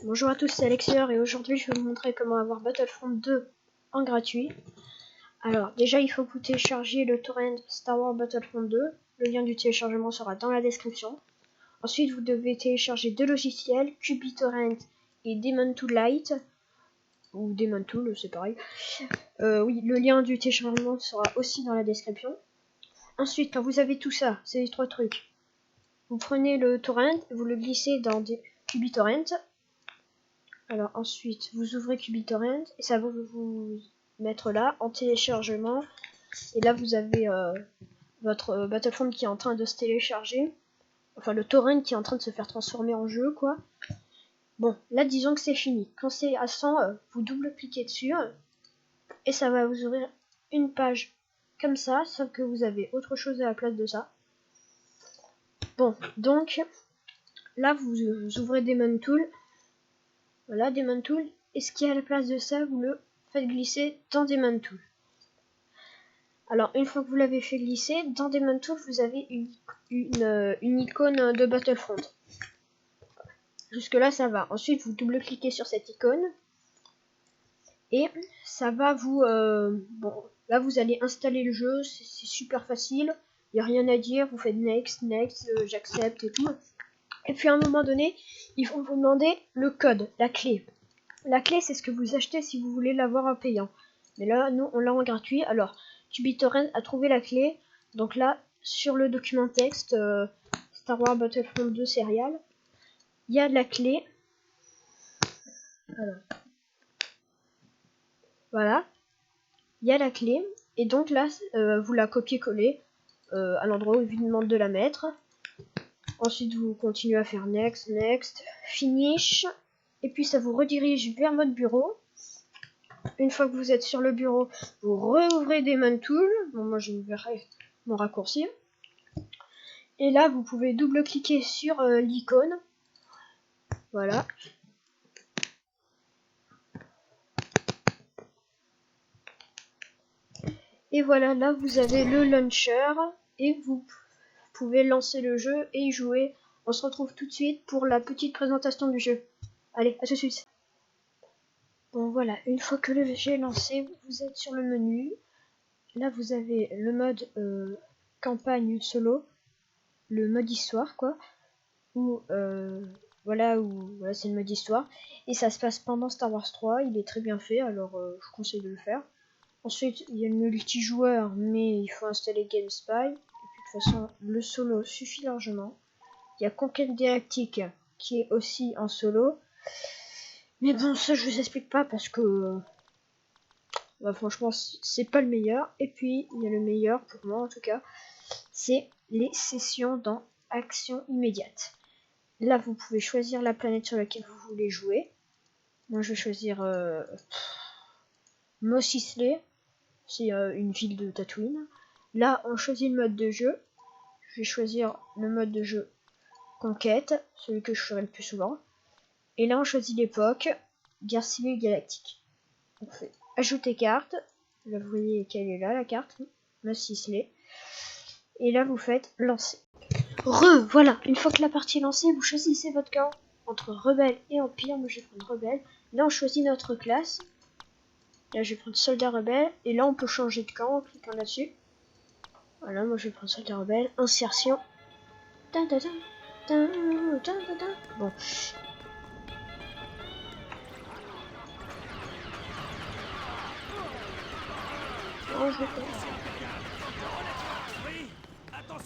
Bonjour à tous, c'est Alexia et aujourd'hui je vais vous montrer comment avoir Battlefront 2 en gratuit. Alors déjà il faut que vous téléchargiez le torrent Star Wars Battlefront 2, le lien du téléchargement sera dans la description. Ensuite vous devez télécharger deux logiciels, QBTorrent et Daemon Tool Lite, ou Daemon Tool, c'est pareil. Oui, le lien du téléchargement sera aussi dans la description. Ensuite quand vous avez tout ça, c'est les trois trucs, vous prenez le torrent, vous le glissez dans QBTorrent. Alors ensuite, vous ouvrez QBTorrent et ça va vous mettre là en téléchargement. Et là, vous avez votre Battlefront qui est en train de se télécharger. Enfin, le torrent qui est en train de se faire transformer en jeu, quoi. Bon, là, disons que c'est fini. Quand c'est à 100, vous double-cliquez dessus et ça va vous ouvrir une page comme ça, sauf que vous avez autre chose à la place de ça. Bon, donc, là, vous ouvrez Daemon Tool. Voilà, Daemon Tool. Et ce qui est à la place de ça, vous le faites glisser dans Daemon Tool. Alors, une fois que vous l'avez fait glisser, dans Daemon Tool, vous avez une icône de Battlefront. Jusque là, ça va. Ensuite, vous double-cliquez sur cette icône. Et ça va vous... bon, là, vous allez installer le jeu. C'est super facile. Il n'y a rien à dire. Vous faites next, next, j'accepte et tout. Et puis, à un moment donné, ils vont vous demander le code, la clé. La clé, c'est ce que vous achetez si vous voulez l'avoir en payant. Mais là, nous, on l'a en gratuit. Alors, QBTorrent a trouvé la clé. Donc là, sur le document texte Star Wars Battlefront 2 Serial, il y a la clé. Voilà. Il y a la clé. Et donc là, vous la copiez-collez à l'endroit où il vous demande de la mettre. Ensuite, vous continuez à faire next, next, finish. Et puis, ça vous redirige vers votre bureau. Une fois que vous êtes sur le bureau, vous réouvrez Daemon Tool. Bon, moi, je verrai mon raccourci. Et là, vous pouvez double-cliquer sur l'icône. Voilà. Et voilà, là, vous avez le launcher. Et vous pouvez lancer le jeu et y jouer. On se retrouve tout de suite pour la petite présentation du jeu. Allez, à tout de suite. Bon, voilà. Une fois que le jeu est lancé, vous êtes sur le menu. Là, vous avez le mode campagne solo. Le mode histoire, quoi. Voilà, c'est le mode histoire. Et ça se passe pendant Star Wars 3. Il est très bien fait, alors je conseille de le faire. Ensuite, il y a le multijoueur, mais il faut installer GameSpy. Et puis, de toute façon, le solo suffit largement. Il y a Conquête Galactique, qui est aussi en solo. Mais bon, ça, je vous explique pas parce que... bah, franchement, c'est pas le meilleur. Et puis, il y a le meilleur, pour moi en tout cas. C'est les sessions dans Action Immédiate. Là, vous pouvez choisir la planète sur laquelle vous voulez jouer. Moi, je vais choisir Mos Eisley. C'est une ville de Tatooine. Là, on choisit le mode de jeu. Je vais choisir le mode de jeu Conquête, celui que je ferai le plus souvent. Et là, on choisit l'époque, Guerre civile galactique. On fait Ajouter carte. Là, vous voyez qu'elle est là, la carte. Mos Eisley. Et là, vous faites Lancer. Voilà, une fois que la partie est lancée, vous choisissez votre camp entre rebelle et empire. Moi je vais prendre rebelle. Là on choisit notre classe. Là je vais prendre soldat rebelle. Et là on peut changer de camp en cliquant là-dessus. Voilà, moi je vais prendre soldat rebelle. Insertion. Bon. Non, je vais pas.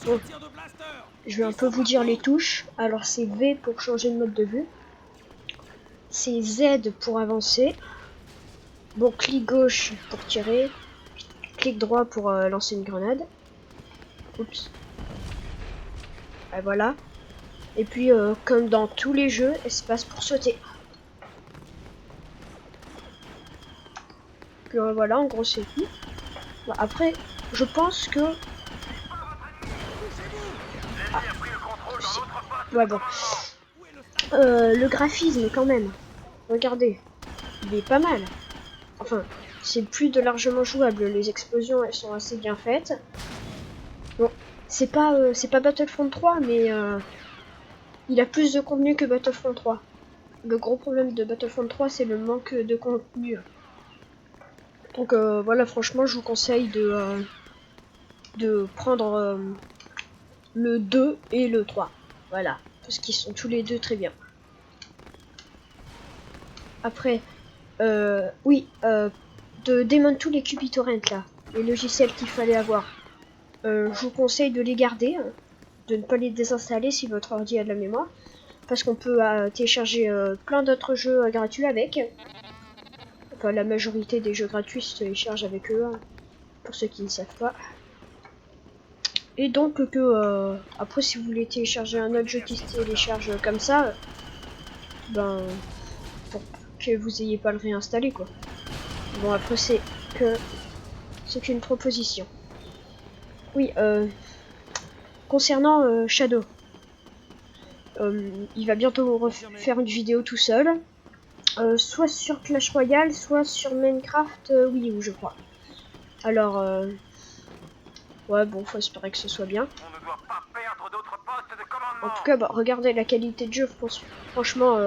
Bon. Je vais un peu vous dire les touches. Alors c'est V pour changer de mode de vue. C'est Z pour avancer. Bon, clic gauche pour tirer. Clic droit pour lancer une grenade. Oups. Et voilà. Et puis comme dans tous les jeux, espace pour sauter. Puis voilà, en gros c'est tout. Bon, après, je pense que... Ah. Ouais bon. Le graphisme quand même. Regardez. Il est pas mal. Enfin, c'est plus de largement jouable. Les explosions, elles sont assez bien faites. Bon, c'est pas Battlefront 3, mais il a plus de contenu que Battlefront 3. le gros problème de Battlefront 3, c'est le manque de contenu. Donc voilà, franchement, je vous conseille de prendre le 2 et le 3. Voilà, parce qu'ils sont tous les deux très bien. Après, oui, de démonter tous les QBTorrent là, les logiciels qu'il fallait avoir. Je vous conseille de les garder, de ne pas les désinstaller si votre ordi a de la mémoire, parce qu'on peut télécharger plein d'autres jeux gratuits avec. Enfin, la majorité des jeux gratuits se téléchargent avec eux, pour ceux qui ne savent pas. Et donc que après, si vous voulez télécharger un autre jeu qui se télécharge comme ça, ben pour que vous ayez pas le réinstaller quoi. Bon, après c'est qu'une proposition. Oui, concernant Shadow, il va bientôt refaire une vidéo tout seul, soit sur Clash Royale, soit sur Minecraft Wii U, je crois. Alors, ouais, bon, faut espérer que ce soit bien. En tout cas, bah, regardez la qualité de jeu, franchement,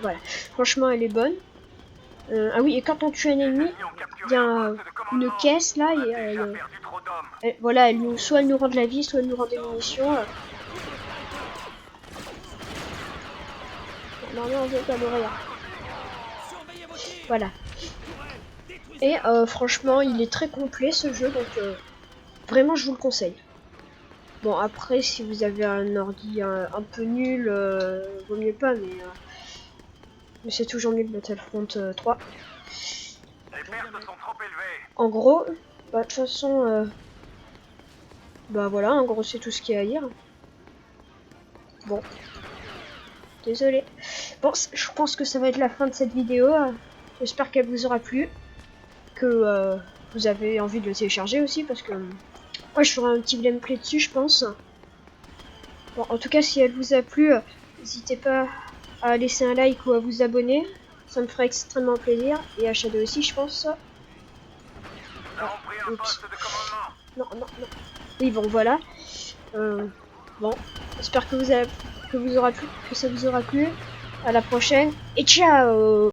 voilà, franchement, elle est bonne. Ah oui, et quand on tue un ennemi, il y a une caisse là, et voilà, soit elle nous rend de la vie, soit elle nous rend des munitions. Normalement, on veut pas mourir. Voilà. Et franchement, il est très complet ce jeu, donc vraiment, je vous le conseille. Bon, après, si vous avez un ordi un peu nul, vaut mieux pas, mais c'est toujours mieux que Battlefront 3. En gros, bah, de toute façon, bah voilà, en gros, c'est tout ce qu'il y a à dire. Bon. Désolé. Bon, je pense que ça va être la fin de cette vidéo. J'espère qu'elle vous aura plu. Que vous avez envie de le télécharger aussi, parce que moi, je ferai un petit gameplay dessus, je pense. Bon, en tout cas, si elle vous a plu, n'hésitez pas à laisser un like ou à vous abonner. Ça me ferait extrêmement plaisir. Et à Shadow aussi, je pense. Ah, oups. Non, non, non. Oui, bon, voilà. Bon, j'espère que ça vous aura plu. À la prochaine. Et ciao!